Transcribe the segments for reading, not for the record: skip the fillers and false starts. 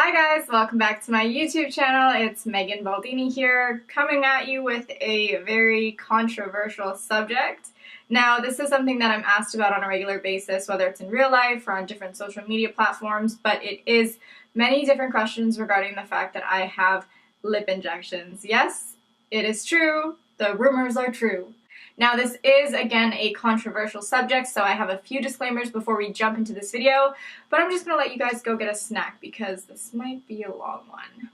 Hi guys, welcome back to my YouTube channel. It's Megan Baldini here, coming at you with a very controversial subject. Now, this is something that I'm asked about on a regular basis, whether it's in real life or on different social media platforms, but it is many different questions regarding the fact that I have lip injections. Yes, it is true. The rumors are true. Now, this is, again, a controversial subject, so I have a few disclaimers before we jump into this video, but I'm just going to let you guys go get a snack because this might be a long one.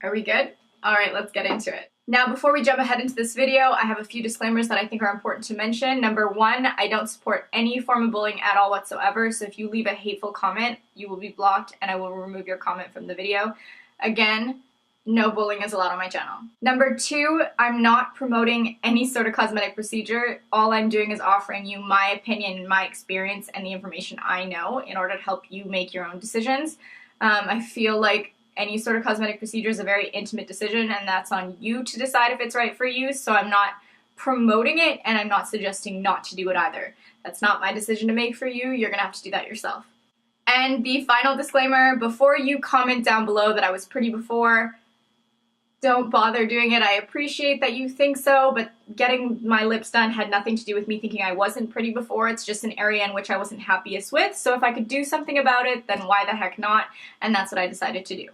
Are we good? Alright, let's get into it. Now, before we jump ahead into this video, I have a few disclaimers that I think are important to mention. Number one, I don't support any form of bullying at all whatsoever, so if you leave a hateful comment, you will be blocked and I will remove your comment from the video. Again, no bullying is allowed on my channel. Number two, I'm not promoting any sort of cosmetic procedure. All I'm doing is offering you my opinion and my experience and the information I know in order to help you make your own decisions. I feel like any sort of cosmetic procedure is a very intimate decision, and that's on you to decide if it's right for you, so I'm not promoting it, and I'm not suggesting not to do it either. That's not my decision to make for you. You're gonna have to do that yourself. And the final disclaimer, before you comment down below that I was pretty before, don't bother doing it. I appreciate that you think so, but getting my lips done had nothing to do with me thinking I wasn't pretty before. It's just an area in which I wasn't happiest with, so if I could do something about it, then why the heck not? And that's what I decided to do.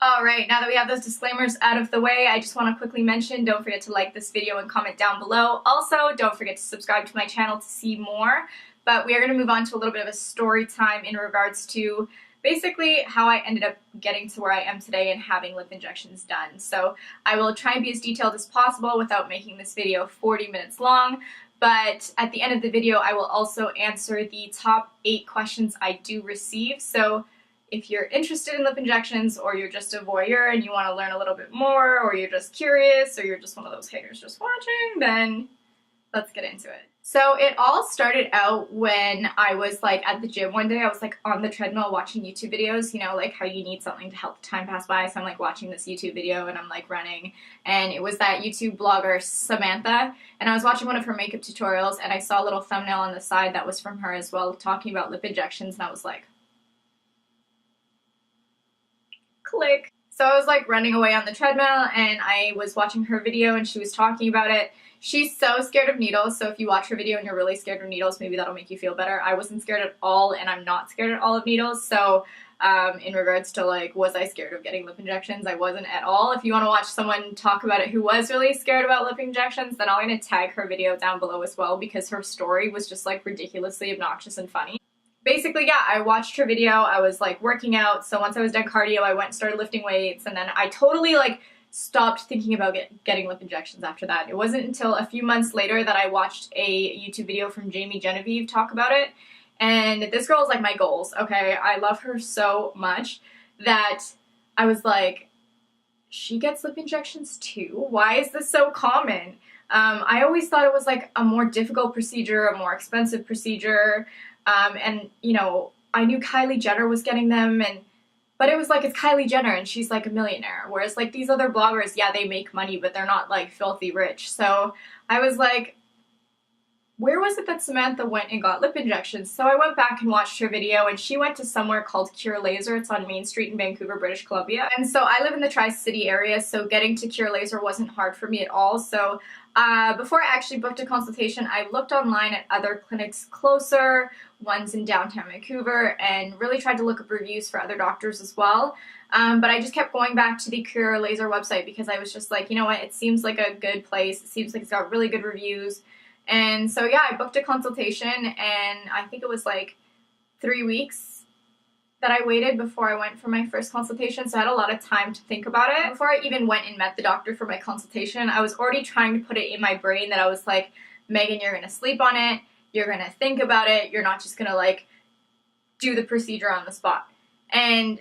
Alright, now that we have those disclaimers out of the way, I just want to quickly mention, don't forget to like this video and comment down below. Also, don't forget to subscribe to my channel to see more. But we are going to move on to a little bit of a story time in regards to basically how I ended up getting to where I am today and having lip injections done. So I will try and be as detailed as possible without making this video 40 minutes long. But at the end of the video, I will also answer the top 8 questions I do receive. So if you're interested in lip injections, or you're just a voyeur and you want to learn a little bit more, or you're just curious, or you're just one of those haters just watching, then let's get into it. So it all started out when I was like at the gym one day. I was like on the treadmill watching YouTube videos, you know, like how you need something to help the time pass by. So I'm like watching this YouTube video and I'm like running, and it was that YouTube blogger Samantha, and I was watching one of her makeup tutorials and I saw a little thumbnail on the side that was from her as well, talking about lip injections, and I was like, click. So I was like running away on the treadmill and I was watching her video and she was talking about it. She's so scared of needles, so if you watch her video and you're really scared of needles, maybe that'll make you feel better. I wasn't scared at all, and I'm not scared at all of needles, so in regards to like, was I scared of getting lip injections? I wasn't at all. If you want to watch someone talk about it who was really scared about lip injections, then I'm going to tag her video down below as well, because her story was just like ridiculously obnoxious and funny. Basically, yeah, I watched her video, I was like working out, so once I was done cardio, I went and started lifting weights, and then I totally like stopped thinking about getting lip injections after that. It wasn't until a few months later that I watched a YouTube video from Jamie Genevieve talk about it, and this girl is like my goals, okay? I love her so much that I was like, she gets lip injections too? Why is this so common? I always thought it was like a more difficult procedure, a more expensive procedure, and you know, I knew Kylie Jenner was getting them, but it was like, it's Kylie Jenner and she's like a millionaire, whereas like these other bloggers, yeah, they make money, but they're not like filthy rich. So I was like, where was it that Samantha went and got lip injections? So I went back and watched her video, and she went to somewhere called Cure Laser. It's on Main Street in Vancouver, British Columbia. And so I live in the Tri-City area, so getting to Cure Laser wasn't hard for me at all. So before I actually booked a consultation, I looked online at other clinics closer, ones in downtown Vancouver, and really tried to look up reviews for other doctors as well. But I just kept going back to the Cure Laser website because I was just like, you know what, it seems like a good place. It seems like it's got really good reviews. And so yeah, I booked a consultation, and I think it was like 3 weeks that I waited before I went for my first consultation, so I had a lot of time to think about it. Before I even went and met the doctor for my consultation, I was already trying to put it in my brain that I was like, Megan, you're gonna sleep on it, you're gonna think about it, you're not just gonna like do the procedure on the spot. And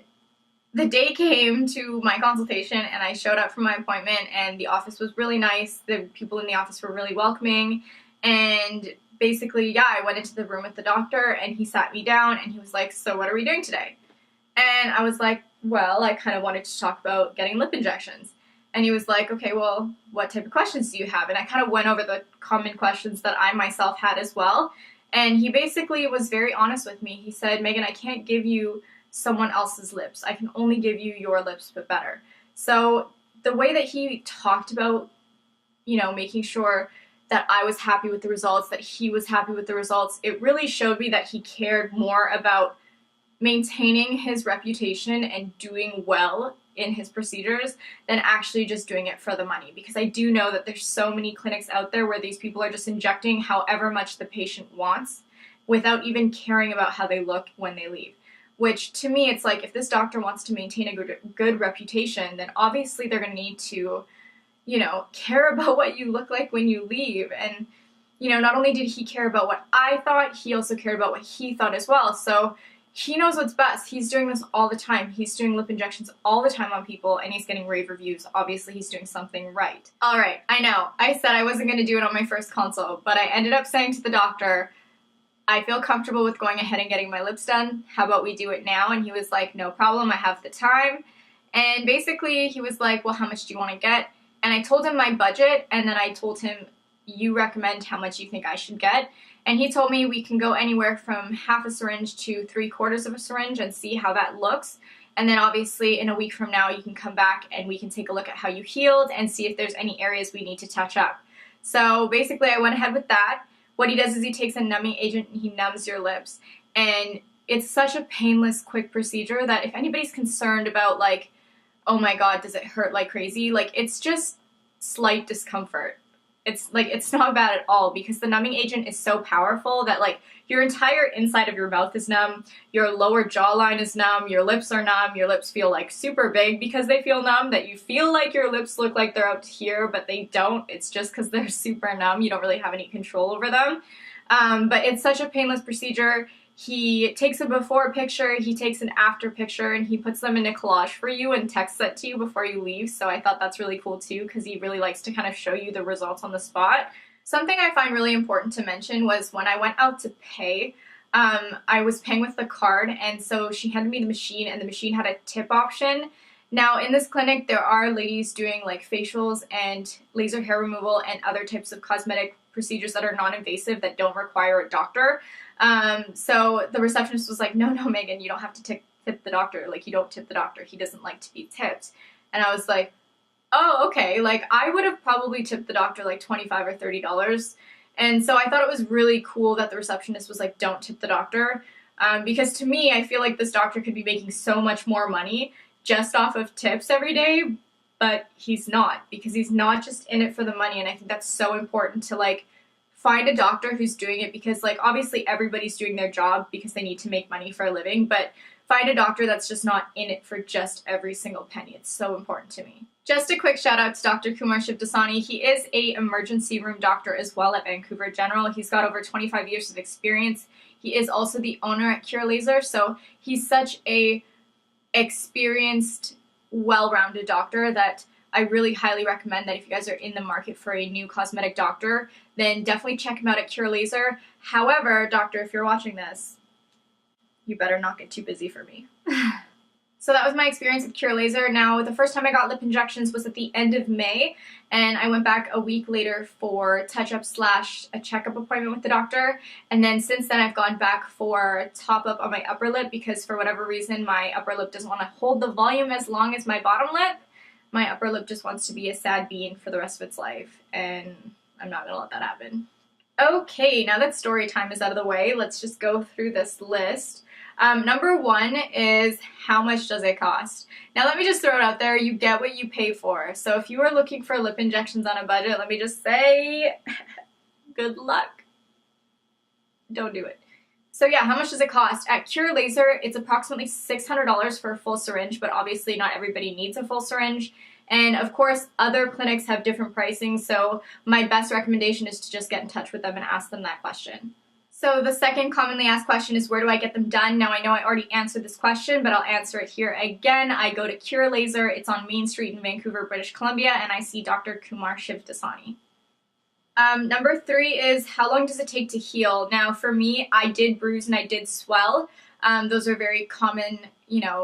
the day came to my consultation, and I showed up for my appointment, and the office was really nice. The people in the office were really welcoming. And basically, yeah, I went into the room with the doctor, and he sat me down, and he was like, so what are we doing today? And I was like, well, I kind of wanted to talk about getting lip injections. And he was like, okay, well, what type of questions do you have? And I kind of went over the common questions that I myself had as well. And he basically was very honest with me. He said, Megan, I can't give you someone else's lips. I can only give you your lips, but better. So the way that he talked about, making sure that I was happy with the results, that he was happy with the results, it really showed me that he cared more about maintaining his reputation and doing well in his procedures than actually just doing it for the money. Because I do know that there's so many clinics out there where these people are just injecting however much the patient wants without even caring about how they look when they leave. Which to me, it's like, if this doctor wants to maintain a good reputation, then obviously they're going to need to, care about what you look like when you leave. And, not only did he care about what I thought, he also cared about what he thought as well. So he knows what's best. He's doing this all the time. He's doing lip injections all the time on people, and he's getting rave reviews. Obviously, he's doing something right. All right, I know. I said I wasn't going to do it on my first consult, but I ended up saying to the doctor, I feel comfortable with going ahead and getting my lips done. How about we do it now? And he was like, no problem. I have the time. And basically, he was like, well, how much do you want to get? And I told him my budget, and then I told him, you recommend how much you think I should get. And he told me we can go anywhere from half a syringe to 3/4 of a syringe and see how that looks. And then obviously in a week from now, you can come back and we can take a look at how you healed and see if there's any areas we need to touch up. So basically I went ahead with that. What he does is he takes a numbing agent and he numbs your lips. And it's such a painless, quick procedure that if anybody's concerned about like, oh my God, does it hurt like crazy? Like, it's just slight discomfort. It's not bad at all, because the numbing agent is so powerful that like your entire inside of your mouth is numb, your lower jawline is numb, your lips are numb, your lips feel like super big because they feel numb, that you feel like your lips look like they're out here, but they don't. It's just because they're super numb. You don't really have any control over them. But it's such a painless procedure. He takes a before picture, he takes an after picture, and he puts them in a collage for you and texts that to you before you leave. So I thought that's really cool too, because he really likes to kind of show you the results on the spot. Something I find really important to mention was when I went out to pay, I was paying with the card, and so she handed me the machine, and the machine had a tip option. Now in this clinic there are ladies doing like facials and laser hair removal and other types of cosmetic procedures that are non-invasive that don't require a doctor. So the receptionist was like, no, Megan, you don't have to tip the doctor. Like, you don't tip the doctor. He doesn't like to be tipped. And I was like, oh, okay. Like, I would have probably tipped the doctor like $25 or $30. And so I thought it was really cool that the receptionist was like, don't tip the doctor. Because to me, I feel like this doctor could be making so much more money just off of tips every day, but he's not, because he's not just in it for the money. And I think that's so important to like find a doctor who's doing it, because like obviously everybody's doing their job because they need to make money for a living, but find a doctor that's just not in it for just every single penny. It's so important to me. Just a quick shout out to Dr. Kumar Shivdasani. He is a emergency room doctor as well at Vancouver General. He's got over 25 years of experience. He is also the owner at Cure Laser, so he's such a experienced, well-rounded doctor that I really highly recommend that if you guys are in the market for a new cosmetic doctor, then definitely check him out at Cure Laser. However, doctor, if you're watching this, you better not get too busy for me. So that was my experience with Cure Laser. Now, the first time I got lip injections was at the end of May, and I went back a week later for touch-up / a checkup appointment with the doctor. And then since then, I've gone back for top-up on my upper lip, because for whatever reason, my upper lip doesn't want to hold the volume as long as my bottom lip. My upper lip just wants to be a sad bean for the rest of its life, and I'm not gonna let that happen. Okay, now that story time is out of the way, let's just go through this list. Number 1 is, how much does it cost? Now let me just throw it out there, you get what you pay for. So if you are looking for lip injections on a budget, let me just say, good luck. Don't do it. So yeah, how much does it cost? At Cure Laser, it's approximately $600 for a full syringe, but obviously not everybody needs a full syringe. And of course, other clinics have different pricing, so my best recommendation is to just get in touch with them and ask them that question. So the second commonly asked question is, where do I get them done? Now I know I already answered this question, but I'll answer it here again. I go to Cure Laser, it's on Main Street in Vancouver, British Columbia, and I see Dr. Kumar Shivdasani. Number 3 is, how long does it take to heal? Now for me, I did bruise and I did swell. Those are very common,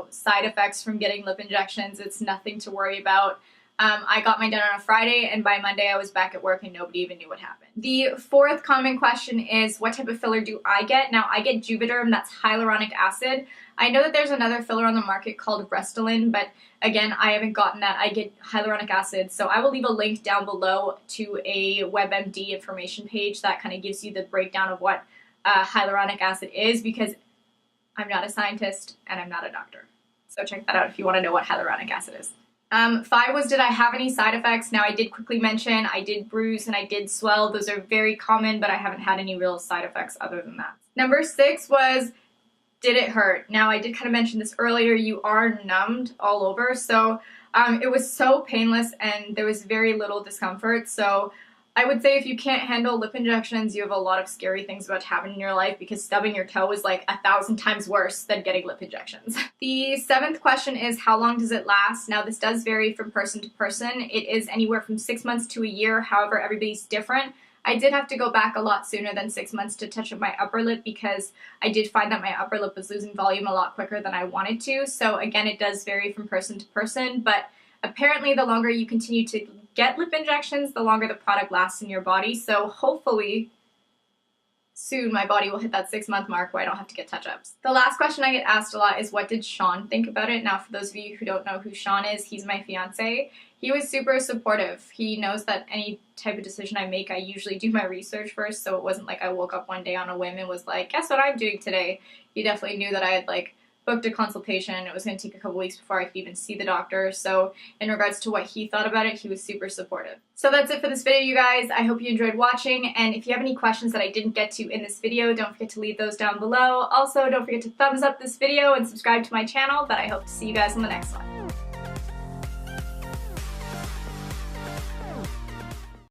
side effects from getting lip injections. It's nothing to worry about. I got mine done on a Friday, and by Monday I was back at work and nobody even knew what happened. The fourth common question is, what type of filler do I get? Now, I get Juvederm, that's hyaluronic acid. I know that there's another filler on the market called Restylane, but again, I haven't gotten that. I get hyaluronic acid, so I will leave a link down below to a WebMD information page that kind of gives you the breakdown of what hyaluronic acid is, because I'm not a scientist and I'm not a doctor. So check that out if you want to know what hyaluronic acid is. 5 was, did I have any side effects? Now, I did quickly mention I did bruise and I did swell. Those are very common, but I haven't had any real side effects other than that. Number 6 was, did it hurt? Now, I did kind of mention this earlier. You are numbed all over, so it was so painless and there was very little discomfort. So I would say if you can't handle lip injections, you have a lot of scary things about to happen in your life, because stubbing your toe is like 1,000 times worse than getting lip injections. The 7th question is, how long does it last? Now, this does vary from person to person. It is anywhere from 6 months to a year. However, everybody's different. I did have to go back a lot sooner than 6 months to touch up my upper lip, because I did find that my upper lip was losing volume a lot quicker than I wanted to. So again, it does vary from person to person, but apparently the longer you continue to get lip injections, the longer the product lasts in your body. So hopefully soon my body will hit that 6-month mark where I don't have to get touch-ups. The last question I get asked a lot is, what did Sean think about it? Now, for those of you who don't know who Sean is, he's my fiance. He was super supportive. He knows that any type of decision I make, I usually do my research first, so it wasn't like I woke up one day on a whim and was like, guess what I'm doing today? He definitely knew that I had booked a consultation. It was going to take a couple weeks before I could even see the doctor. So in regards to what he thought about it, he was super supportive. So that's it for this video, you guys. I hope you enjoyed watching, and if you have any questions that I didn't get to in this video, don't forget to leave those down below. Also, don't forget to thumbs up this video and subscribe to my channel, but I hope to see you guys in the next one.